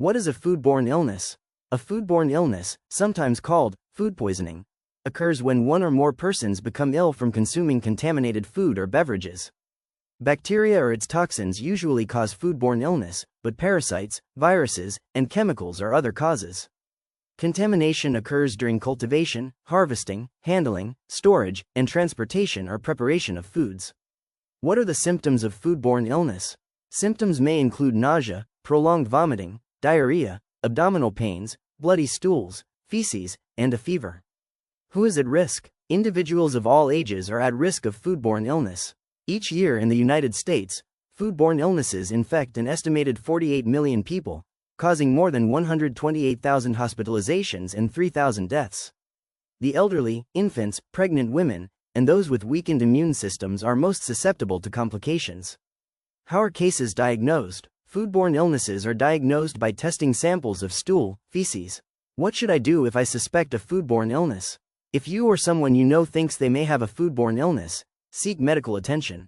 What is a foodborne illness? A foodborne illness, sometimes called food poisoning, occurs when one or more persons become ill from consuming contaminated food or beverages. Bacteria or its toxins usually cause foodborne illness, but parasites, viruses, and chemicals are other causes. Contamination occurs during cultivation, harvesting, handling, storage, and transportation or preparation of foods. What are the symptoms of foodborne illness? Symptoms may include nausea, prolonged vomiting, diarrhea, abdominal pains, bloody stools, feces, and a fever. Who is at risk? Individuals of all ages are at risk of foodborne illness. Each year in the United States, foodborne illnesses infect an estimated 48 million people, causing more than 128,000 hospitalizations and 3,000 deaths. The elderly, infants, pregnant women, and those with weakened immune systems are most susceptible to complications. How are cases diagnosed? Foodborne illnesses are diagnosed by testing samples of stool, feces. What should I do if I suspect a foodborne illness? If you or someone you know thinks they may have a foodborne illness, seek medical attention.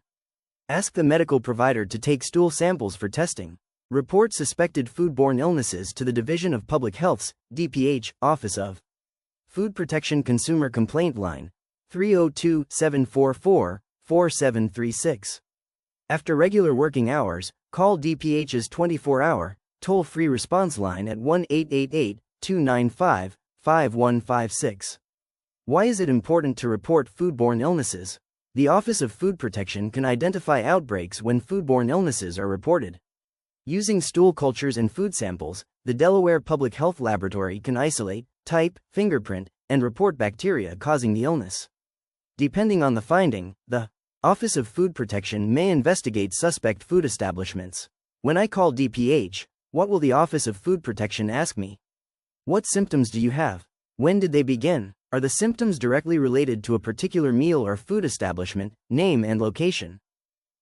Ask the medical provider to take stool samples for testing. Report suspected foodborne illnesses to the Division of Public Health's DPH Office of Food Protection Consumer Complaint Line, 302-744-4736. After regular working hours, call DPH's 24-hour, toll-free response line at 1-888-295-5156. Why is it important to report foodborne illnesses? The Office of Food Protection can identify outbreaks when foodborne illnesses are reported. Using stool cultures and food samples, the Delaware Public Health Laboratory can isolate, type, fingerprint, and report bacteria causing the illness. Depending on the finding, the Office of Food Protection may investigate suspect food establishments. When I call DPH, what will the Office of Food Protection ask me? What symptoms do you have? When did they begin? Are the symptoms directly related to a particular meal or food establishment, name and location?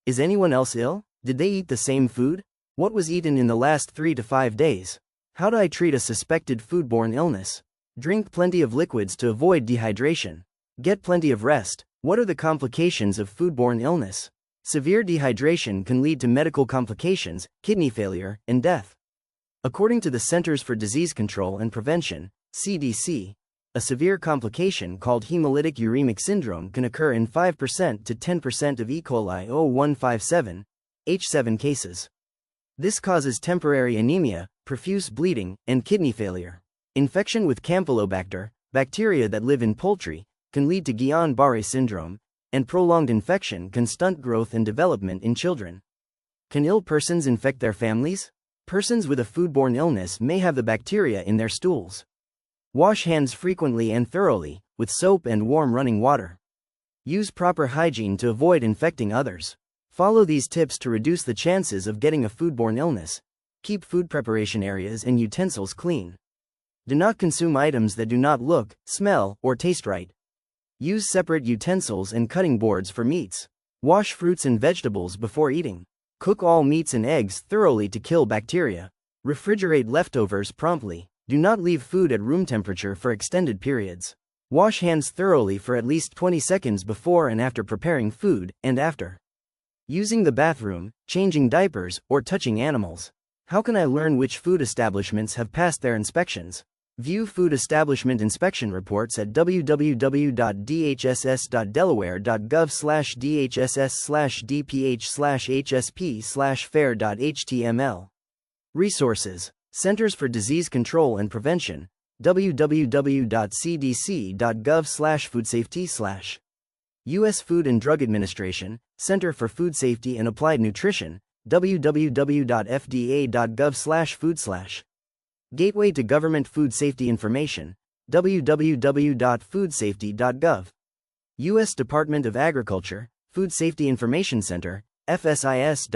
Is anyone else ill? Did they eat the same food? What was eaten in the last 3 to 5 days? How do I treat a suspected foodborne illness? Drink plenty of liquids to avoid dehydration. Get plenty of rest. What are the complications of foodborne illness? Severe dehydration can lead to medical complications, kidney failure, and death. According to the Centers for Disease Control and Prevention, CDC, a severe complication called hemolytic uremic syndrome can occur in 5% to 10% of E. coli 0157 H7 cases. This causes temporary anemia, profuse bleeding, and kidney failure. Infection with Campylobacter, bacteria that live in poultry, can lead to Guillain-Barré syndrome, and prolonged infection can stunt growth and development in children. Can ill persons infect their families? Persons with a foodborne illness may have the bacteria in their stools. Wash hands frequently and thoroughly, with soap and warm running water. Use proper hygiene to avoid infecting others. Follow these tips to reduce the chances of getting a foodborne illness. Keep food preparation areas and utensils clean. Do not consume items that do not look, smell, or taste right. Use separate utensils and cutting boards for meats. Wash fruits and vegetables before eating. Cook all meats and eggs thoroughly to kill bacteria. Refrigerate leftovers promptly. Do not leave food at room temperature for extended periods. Wash hands thoroughly for at least 20 seconds before and after preparing food, and after using the bathroom, changing diapers, or touching animals. How can I learn which food establishments have passed their inspections? View food establishment inspection reports at www.dhss.delaware.gov/dhss/dph/hsp/fair.html. Resources: Centers for Disease Control and Prevention, www.cdc.gov/foodsafety/ U.S. Food and Drug Administration, Center for Food Safety and Applied Nutrition, www.fda.gov/food/. Gateway to Government Food Safety Information, www.foodsafety.gov. U.S. Department of Agriculture, Food Safety Information Center, fsis.usda.gov.